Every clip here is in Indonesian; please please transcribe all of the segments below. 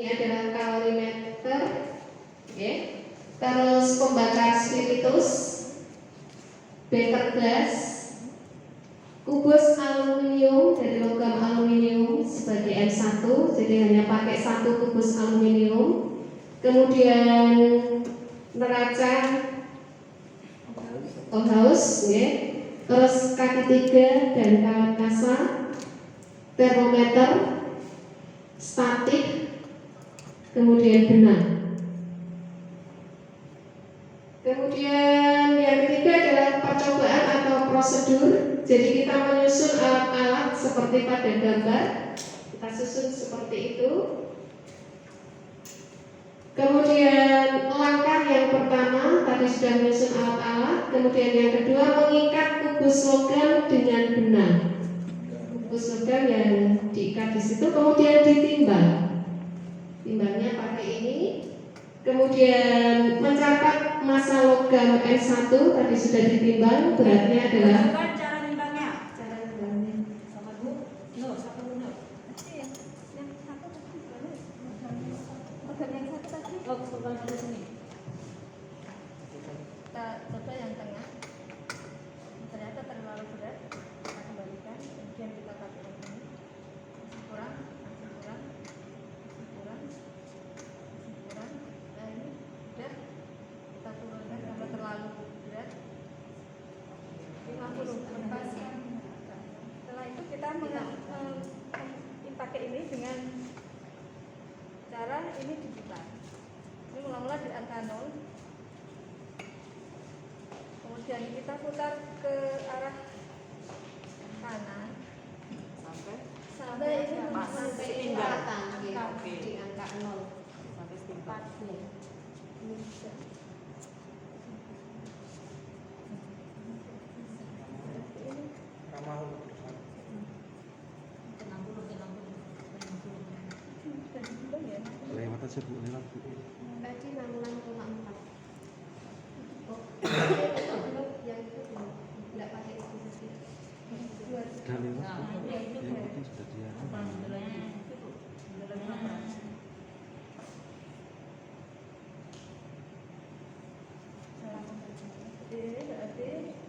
Ini adalah kalorimeter, okay. Terus pembakar spiritus, beker gelas, kubus aluminium dari logam aluminium sebagai M1, jadi hanya pakai satu kubus aluminium. Kemudian neraca Ohaus, okay. Terus kaki 3 dan kawan kasa, termometer, statik, kemudian benang. Kemudian yang ketiga adalah percobaan atau prosedur. Jadi kita menyusun alat-alat seperti pada gambar, kita susun seperti itu. Kemudian langkah yang pertama tadi sudah menyusun alat-alat. Kemudian yang kedua mengikat kubus logam dengan benang. Kubus logam yang diikat di situ, kemudian ditimbang. Timbangnya pakai ini. Kemudian mencatat massa logam M1 tadi sudah ditimbang, beratnya adalah. Cara nimbangnya. Cara nimbangnya. Sama Bu. No, satu Bu. Oh, sebelah sini. Kita coba yang tengah. Ternyata terlalu berat. Kita kembalikan. Kemudian kita pakai yang ini. Masih kurang. Nah ini udah. Kita turunkan karena terlalu berat. 50. Lepaskan. Setelah itu kita pakai ini dengan cara ini diputar. Ini mula-mula di angka 0. Kemudian kita putar ke arah kanan sampai ini Sampai tingkatan ya, di angka 0 Sampai empat nih. Ini sudah. Lewat aja Bu, lewat Bu. Tadi 66,4. Oh, yang itu belum, nggak pakai itu sih. Sudah lewat Bu. Yang penting sudah dia. berarti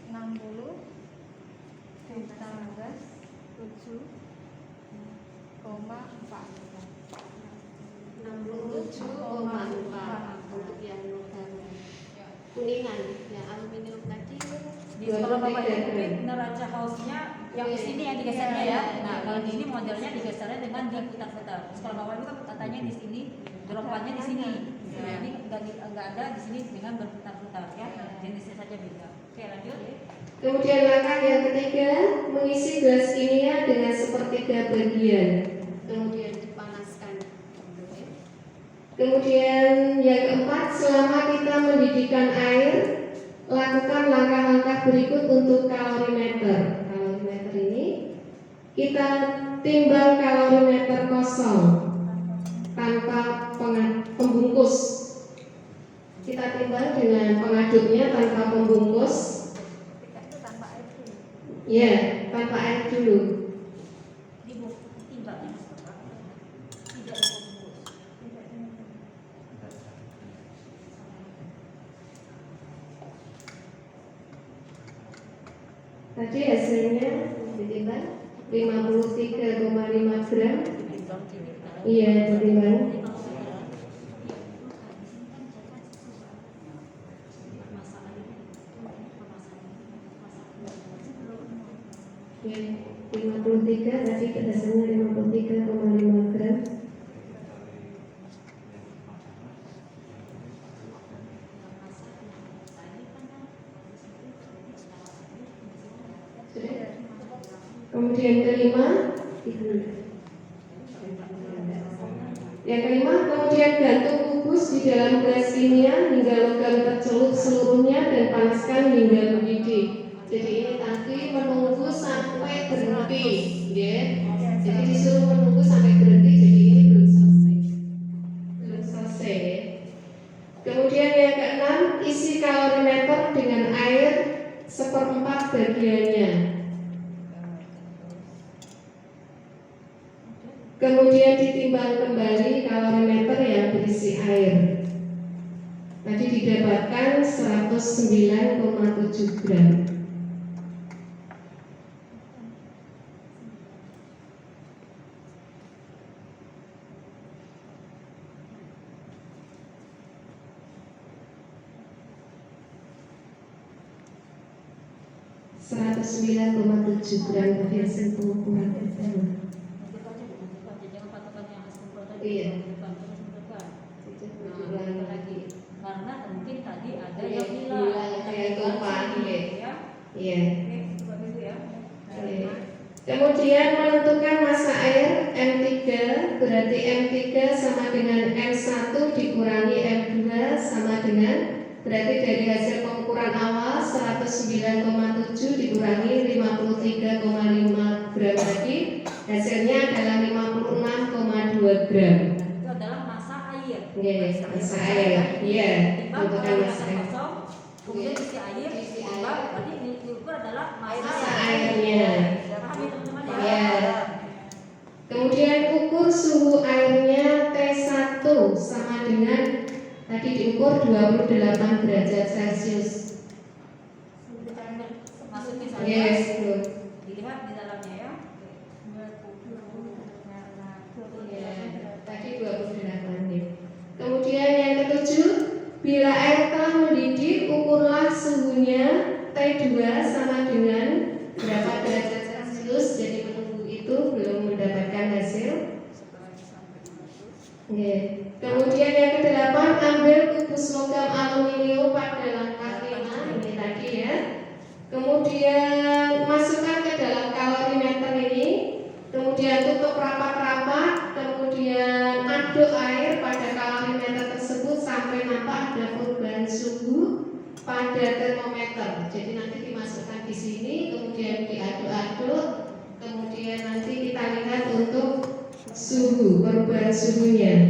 60 ditambah 7,4 67,4 untuk yang logam kuningan, yang aluminium tadi. Kalau Bapak lihat neraca hausnya yang di sini yang digesernya ya. Nah, kalau di ini modelnya digesernya dengan diputar-putar. Terus kalau Bapak itu kan katanya di sini, dropannya di sini. Nah, ini enggak ada di sini dengan berputar-putar ya. Jenisnya saja beda. Oke, lanjut. Kemudian langkah yang ketiga, mengisi gelas kimia dengan sepertiga bagian, kemudian dipanaskan. Kemudian yang keempat, selama kita mendidihkan air, lakukan langkah-langkah berikut untuk kalorimeter. Kalorimeter ini kita timbang kalorimeter kosong tanpa pembungkus. Kita timbang dengan pengaduknya tanpa pembungkus. Ya, tanpa air dulu. Timbang ya. Tidak ada pembungkus. Tadi hasilnya ditimbang 53,5 gram. Iya, ditimbang. Ya, 53 tadi hasilnya 53,5 gram. Kemudian kelima, yang kelima, kemudian gantung kubus di dalam gelas kimia hingga logam tercelup seluruhnya dan panaskan hingga mendidih. Jadi ini tadi menunggu sampai berhenti, ya. Jadi disuruh menunggu sampai berhenti. Jadi ini belum selesai. Kemudian yang keenam, isi kalorimeter dengan air bagiannya. Kemudian ditimbang kembali kalorimeter yang berisi air. Tadi didapatkan 109,7 gram. gram dari hasil pengukuran pertama. Jangan patokan yang hasil pengukuran Iya. Nah, lagi karena mungkin tadi ada Iya, yang hilang, kayak tumpah, iya. ya. Iya. Oke, seperti itu ya. Oke. Kemudian menentukan massa air M3, berarti M3 sama dengan M1 dikurangi M2 sama dengan, berarti dari hasil pengukuran awal 109,7 dikurangi 53,5 gram lagi, hasilnya adalah 56,2 gram. Itu adalah massa air. Oke, massa air. Iya, Timbang tentukan kalau massa massa air. kosong, kemudian isi air, Isi air. timbang, berarti ini diukur adalah massa Massa air. airnya. Paham ya teman-teman ya? Iya. Kemudian ukur suhu airnya T1 sama dengan tadi diukur 28 derajat Celcius. Masukin saja. Yes, betul. Dilihat di dalamnya ya. Ya, tadi 28 ya. Kemudian yang ketujuh, bila air telah mendidih, ukurlah suhunya T2 sama dengan berapa derajat Celcius. Jadi menunggu itu belum mendapatkan hasil. Oke. Kemudian yang kedelapan, ambil kubus logam aluminium pada langkah 5 ini tadi ya. Kemudian masukkan ke dalam kalorimeter ini. Kemudian tutup rapat-rapat. Kemudian aduk air pada kalorimeter tersebut sampai nampak ada perubahan suhu pada termometer. Jadi nanti dimasukkan di sini, kemudian diaduk-aduk. Kemudian nanti kita lihat untuk suhu, perubahan suhunya.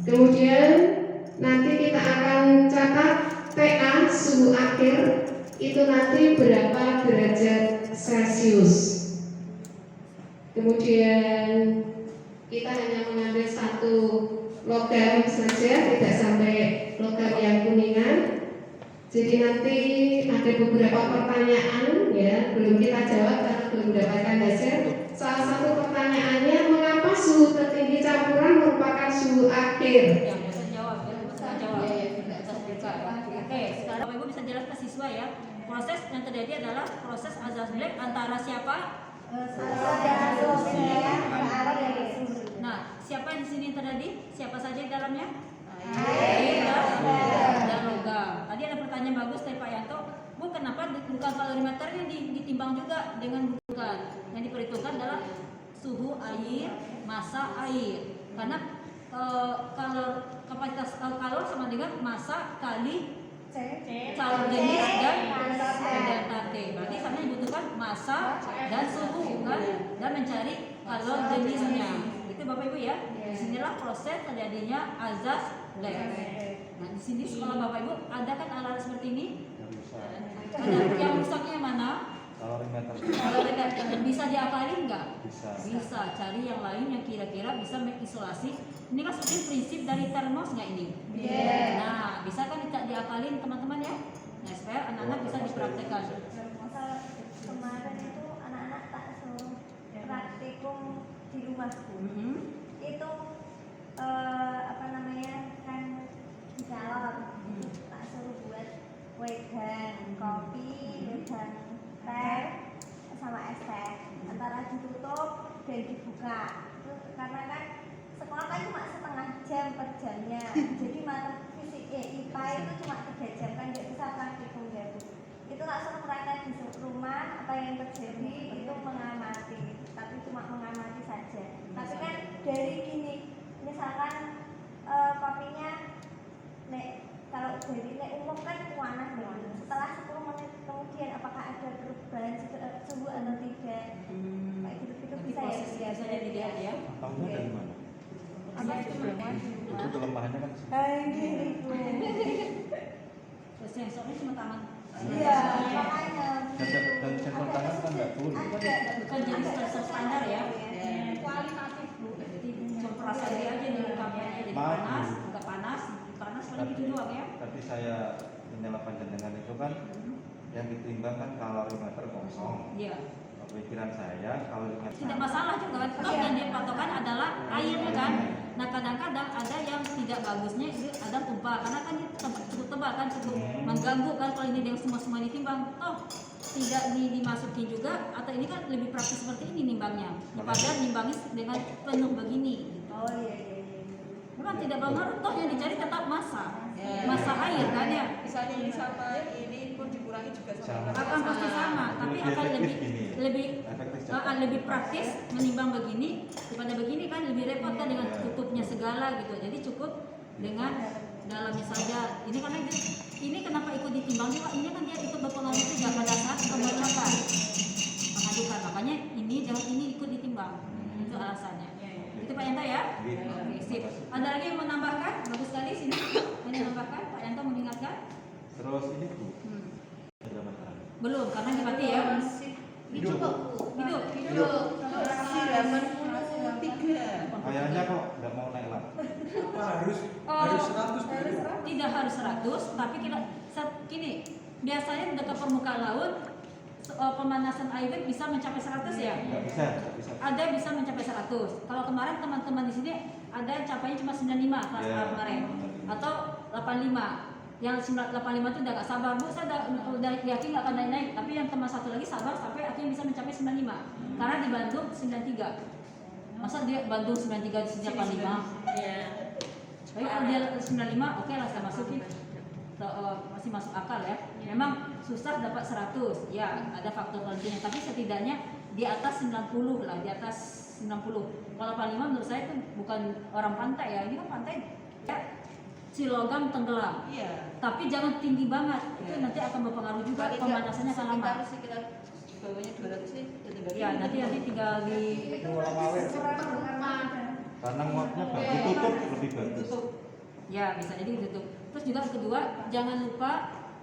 Kemudian nanti kita akan catat TA suhu akhir itu nanti berapa derajat Celcius. Kemudian kita hanya mengambil satu logam saja, tidak sampai logam yang kuningan. Jadi nanti ada beberapa pertanyaan ya, belum kita jawab karena belum mendapatkan hasil. Salah satu pertanyaannya, mengapa suhu tertinggi campuran merupakan suhu akhir? Yang bisa jawab, ya, bisa jawab. Bisa buka. Oke, sekarang Bapak Ibu bisa jelaskan siswa ya. Proses yang terjadi adalah proses azas black antara siapa? Nah, siapa yang di sini yang terjadi? Siapa saja di dalamnya? Air dan logam. Tadi ada pertanyaan bagus dari Pak Yanto. Bu, kenapa bukan kalorimeternya ditimbang juga dengan bukan? Yang diperhitungkan adalah suhu air, massa air. Karena kapasitas kalor sama dengan massa kali calon jenis dan delta T. Berarti sana dibutuhkan massa dan suhu kan, dan mencari kalor jenisnya. Itu Bapak Ibu ya. Disinilah proses terjadinya azas black. Nah di sini sekolah Bapak Ibu ada kan alat seperti ini. Ada yang rusaknya mana? Kalorimeter. Bisa diakalin nggak? Bisa. Cari yang lain yang kira-kira bisa mengisolasi. Ini kan seperti prinsip dari termos nggak ini? Nah, bisa kan diakalin teman-teman ya? Nah, supaya anak-anak bisa dipraktekkan. Kemarin itu anak-anak tak suruh praktikum di rumahku. Itu apa namanya kan di salon. Tak suruh buat wedan kopi, wedan teh sama es teh, antara ditutup dan dibuka. Itu karena kan sekolah kan cuma setengah jam per jamnya, jadi mata fisik IPA itu cuma 3 jam kan nggak bisa praktikum gitu. Itu langsung mereka di rumah apa yang terjadi itu mengamati, tapi cuma mengamati saja. Tapi kan dari gini, misalkan kopinya kalau dari umum kan panas banget. Setelah 10 menit kemudian apakah ada perubahan suhu atau tidak? Kayak gitu bisa ya dilihat. Bisa dilihat ya. Tahunya dari mana? Apa itu Itu kelemahannya kan. gitu. Terus sensornya cuma taman. Iya, makanya Dan sensor tangan kan nggak full. Bukan jadi standar ya. Kualitatif Bu. Jadi cuma perasa diri aja nih kampanye jadi Maaf, panas, Bu. agak panas paling gitu doang ya. Tapi saya menyalakan jenengan itu kan yang ditimbang kan kalorimeter kosong. Iya. Pikiran saya kalorimeter Tidak masalah juga kan. Toh yang dia patokan adalah airnya kan. Nah kadang-kadang ada yang tidak bagusnya itu ada tumpah karena kan ini cukup tebal kan cukup mengganggu kan kalau ini yang semua ditimbang. Toh tidak dimasukin juga atau ini kan lebih praktis seperti ini nimbangnya daripada nimbangnya dengan penuh begini gitu. Oh iya iya iya. Bukan tidak berpengaruh, toh yang dicari tetap massa air kan ya. Misalnya ini sama ini pun dikurangi juga sama. Akan pasti sama, tapi akan lebih praktis menimbang begini daripada begini kan lebih repot kan dengan tutupnya segala gitu. Jadi cukup dengan dalamnya saja. Ini karena ini kenapa ikut ditimbang juga? Ini kan dia ikut berpengaruh juga pada saat pembayaran pengadukan. Makanya ini jangan ini ikut ditimbang. Itu alasannya. Itu Pak Yanto ya. Oke, sip. Ada lagi yang menambahkan? Bagus sekali sini. Ada yang menambahkan? Pak Yanto mengingatkan? terus ini Bu. Berapa tahun? Belum, karena dibati ya. Hidup. Hidup. Masih 83. Kayaknya kok nggak mau naik lah. Harus Oh, 100 dulu. tidak harus 100, tapi kita gini, biasanya dekat permukaan laut pemanasan airnya bisa mencapai 100 ya. Nggak bisa. Ada bisa mencapai 100. Kalau kemarin teman-teman di sini ada yang capainya cuma 95 kelas Ya. kemarin atau 85. Yang 85 itu udah gak sabar, Bu, saya udah yakin gak akan naik-naik. Tapi yang teman satu lagi sabar sampai akhirnya bisa mencapai 95. Karena di Bandung 93. Masa dia Bandung 93 sejak 85? Iya. Tapi kalau dia 95, oke lah saya masukin. Masih masuk akal ya. Memang susah dapat 100. Ya, ada faktor tentunya. Tapi setidaknya di atas 90 lah, di atas 90. Kalau 85 menurut saya itu bukan orang pantai ya. Ini kan pantai ya. Si logam tenggelam. Iya. Tapi jangan tinggi banget. Itu nanti akan berpengaruh juga pemanasannya akan lama. Sekitar bawahnya 200 nih. Ya, nanti tinggal di Karena nguapnya bagus, ditutup lebih bagus. ya bisa jadi ditutup. Terus juga kedua, jangan lupa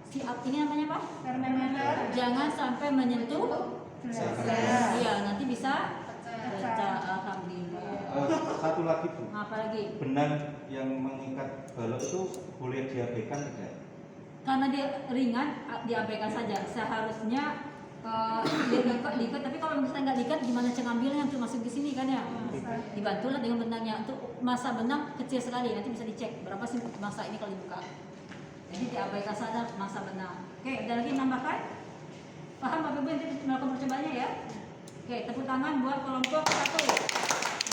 si ini namanya apa? Termometer. Jangan sampai menyentuh. Pecah. Iya, nanti bisa pecah. Alhamdulillah. Satu lagi Bu, Apa lagi? benang yang mengikat balok itu boleh diabaikan tidak? Karena dia ringan, diabaikan saja. Seharusnya dia diikat, tapi kalau misalnya nggak diikat, gimana cara ngambilnya untuk masuk di sini kan ya? Dibantulah dengan benangnya. Untuk masa benang kecil sekali, nanti bisa dicek berapa sih masa ini kalau dibuka. Jadi diabaikan saja masa benang. Oke, ada lagi nambahkan? Paham Bapak Ibu nanti melakukan percobaannya ya? Oke, tepuk tangan buat kelompok 1.